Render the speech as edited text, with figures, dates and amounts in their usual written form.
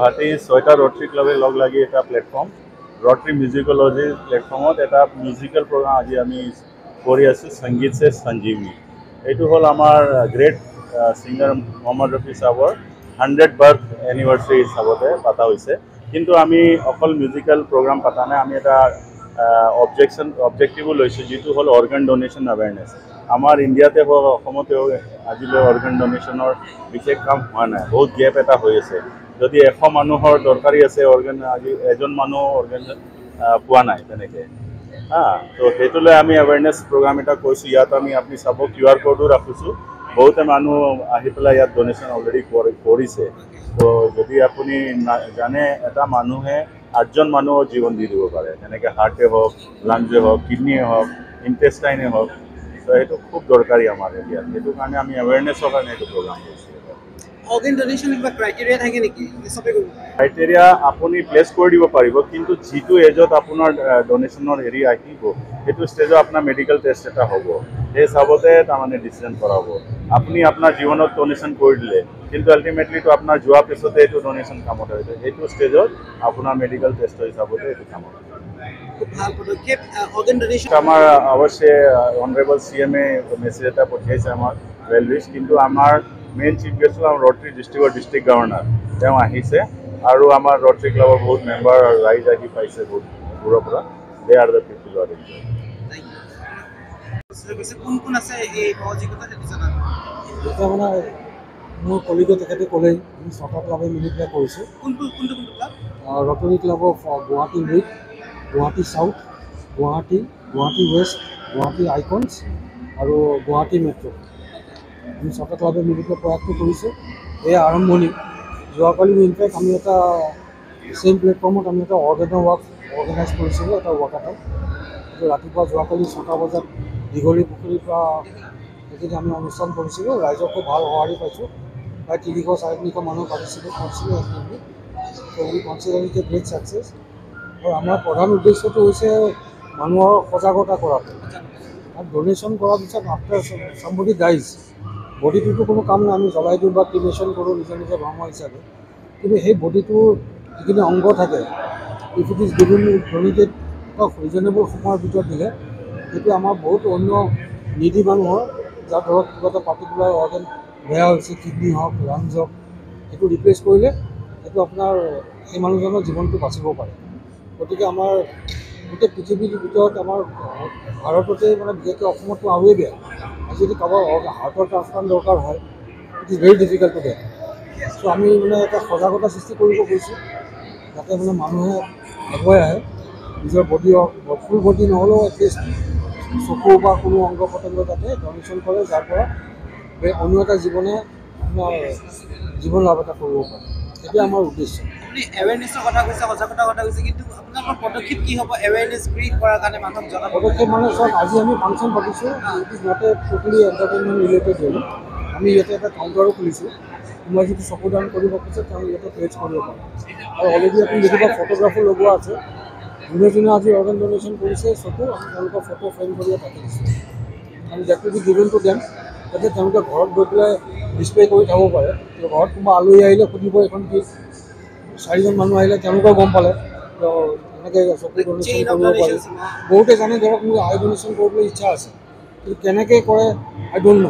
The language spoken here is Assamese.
গুৱাহাটী 6টা ৰটৰী ক্লাবে লগ লাগি এটা প্লেটফৰ্ম ৰটৰী মিউজিকলজি প্লেটফৰ্মত এটা মিউজিকেল প্ৰগ্ৰাম আজি আমি কৰি আছোঁ সংগীত সে সঞ্জীৱনী। এইটো হ'ল আমাৰ গ্ৰেট ছিংগাৰ মহম্মদ ৰফি সাহেবৰ 100 বাৰ্থ এনিভাৰ্চাৰী হিচাপতে পতা হৈছে। কিন্তু আমি অকল মিউজিকেল প্ৰগ্ৰাম পতা নাই, আমি এটা অবজেক্টিভো লৈছোঁ, যিটো হ'ল অৰ্গেন ডোনেশ্যন এৱেৰনেছ। আমাৰ ইণ্ডিয়াতে হওক অসমতে হওক আজিলৈ অৰ্গেন ডোনেশ্যনৰ বিশেষ কাম হোৱা নাই, বহুত গেপ এটা হৈ আছে। যদি 100 মানুহৰ দৰকাৰী আছে অৰ্গেন, আজি এজন মানুহ অৰ্গেন পোৱা নাই তেনেকৈ। তো সেইটো লৈ আমি এৱেৰনেছ প্ৰগ্ৰাম এটা কৰিছোঁ। ইয়াত আপুনি চাব QR কোডো ৰাখিছোঁ। বহুতে মানুহ আহি পেলাই ইয়াত ডোনেশ্যন অলৰেডি কৰিছে। তো যদি আপুনি জানে এটা মানুহে 8জন মানুহৰ জীৱন দি দিব পাৰে, যেনেকৈ হাৰ্টে হওক, লাংছে হওক, কিডনিয়ে হওক, ইণ্টেষ্টাইনে হওক। তো সেইটো খুব দৰকাৰী আমাৰ এৰিয়াত। সেইটো কাৰণে আমি এৱেৰনেছৰ কাৰণে এইটো প্ৰগ্ৰাম কৰিছোঁ। অৰ্গেন ডোনেশ্যন কিবা ক্ৰাইটেৰিয়া থাকে নেকি? ক্ৰাইটেৰিয়া আপুনি প্লেচ কৰি দিব পাৰিব, কিন্তু যিটো এজত আপোনাৰ ডোনেশ্যনৰ হেৰি আহিব সেইটো ষ্টেজত আপোনাৰ মেডিকেল টেষ্ট এটা হ'ব। সেই হিচাপতে তাৰমানে ডিচিশ্যন কৰা হ'ব। আপুনি আপোনাৰ জীৱনত ডোনেশ্যন কৰি দিলে, কিন্তু আল্টিমেটলিটো আপোনাৰ যোৱাৰ পিছতে এইটো ডোনেশ্যন কামত আহিছে। সেইটো ষ্টেজত আপোনাৰ মেডিকেল টেষ্টৰ হিচাপতে এইটো কামত আহিছে। আমাৰ অৱশ্যে অনাৰেবল CM মেছেজ এটা পঠিয়াইছে আমাৰ ৱেল উইচ, কিন্তু আমাৰ মেইন চিফ গেষ্ট হ'ল আমাৰ ৰটৰী ডিষ্ট্ৰিক্টৰ ডিষ্ট্ৰিক্ট গভৰ্ণৰ, তেওঁ আহিছে। আৰু আমাৰ ৰটৰী ক্লাবৰ বহুত মেম্বাৰ ৰাইজ আহি পাইছে বহুত দূৰৰ পৰা। They are the people are enjoy. মোৰ কলিগে তেখেতে ক'লেই আমি 6টা ক্লাবে মিলি পেলাই কৰিছোঁ। Rotary club of Guwahati mid, Guwahati south, Guwahati west, Guwahati icons আৰু গুৱাহাটী মেট্ৰ'। আমি 6টা ক্লাবে মিলি পেলাই প্ৰয়াসটো কৰিছোঁ। এয়া আৰম্ভণি। যোৱাকালি ইনফেক্ট আমি এটা চেম প্লেটফৰ্মত আমি এটা অৰ্গেনৰ ৱাক অৰ্গেনাইজ কৰিছিলোঁ, এটা ৱাকাথন। ৰাতিপুৱা যোৱাকালি 6টা বজাত দীঘলী পুখুৰীৰ পৰা সেইখিনি আমি অনুষ্ঠান কৰিছিলোঁ। ৰাইজক খুব ভাল সঁহাৰি পাইছোঁ। প্ৰায় 300-350 মানুহ পাৰ্টিচিপেট কৰিছিলোঁ actively. To' we consider it A great success. আৰু আমাৰ প্ৰধান উদ্দেশ্যটো হৈছে মানুহৰ সজাগতা কৰাটো। আৰু ডোনেশ্যন কৰাৰ পিছত আফটাৰ চামবডি ডাইজ, বডিটোতো কোনো কাম নাই, আমি জ্বলাই দিওঁ বা ক্ৰিমেশ্যন কৰোঁ নিজৰ ধৰ্ম হিচাপে। কিন্তু সেই বডিটোৰ যিখিনি অংগ থাকে, if it is given donated reasonable সময়ৰ ভিতৰত দিলে, সেইটো আমাৰ বহুত অন্য নিডি মানুহৰ, যাৰ ধৰক কিবা এটা পাৰ্টিকুলাৰ অৰ্গেন বেয়া হৈছে, কিডনি হওক, লাংছ হওক, সেইটো ৰিপ্লেচ কৰিলে সেইটো আপোনাৰ সেই মানুহজনৰ জীৱনটো বাচিব পাৰে। গতিকে আমাৰ গোটেই পৃথিৱীৰ ভিতৰত আমাৰ ভাৰততে মানে বিশেষকৈ অসমতো আৰুৱেই বেয়া। আজি যদি কাৰোবাৰ হাৰ্টৰ ট্ৰান্সপ্লাণ্ট দৰকাৰ হয়, it is very difficult to get. So' আমি মানে এটা সজাগতা সৃষ্টি কৰিব গৈছোঁ, যাতে মানে মানুহে আগুৱাই আহে, নিজৰ বডি ফুল বডি নহ'লেও এটলিষ্ট চকু বা কোনো অংগ প্ৰত্যংগ যাতে ডনেশ্যন কৰে, যাৰ পৰা অন্য এটা জীৱনে আপোনাৰ জীৱন লাভ এটা কৰিব পাৰে। সেইটোৱে আমাৰ উদ্দেশ্য। আপুনি এৱেৰনেছৰ কথা কৈছে, সজাগতাৰ কথা কৈছে, কিন্তু আপোনালোকৰ পদক্ষেপ কি হ'ব এৱেৰনেছ ক্ৰিয়েট কৰাৰ কাৰণে মানুহক জনাব? পদক্ষেপ মানে চাওক, আজি আমি ফাংচন পাতিছোঁ, it is not a totally entertainment related হ'ল। আমি ইয়াতে এটা কাউণ্টাৰো খুলিছোঁ। কোনোবাই যদি চকুদান কৰিব খোজে তেওঁ ইয়াতে প্লেচ কৰিব পাৰে। আৰু অলৰেডি আপুনি দেখিব ফটোগ্ৰাফো লগোৱা আছে। যোনে যোনে আজি অৰ্গেন ডোনেশ্যন কৰিছে চকু, আমি তেওঁলোকৰ ফটো ফ্ৰেম কৰি পাতি দিছোঁ। আমি date to be given to them, যাতে তেওঁলোকে ঘৰত গৈ পেলাই ডিছপ্লে কৰি থ'ব পাৰে। ঘৰত কোনোবা আলহী আহিলে সুধিব এইখন কি, 4জন মানুহ আহিলে তেওঁলোকেও গম পালে এনেকৈ চকু ডোনেশ্যন কৰিব পাৰি। বহুতে জানে ধৰক মোৰ আই ডোনেশ্যন কৰিবলৈ ইচ্ছা আছে, কিন্তু কেনেকৈ কৰে আই ডোণ্ট ন'।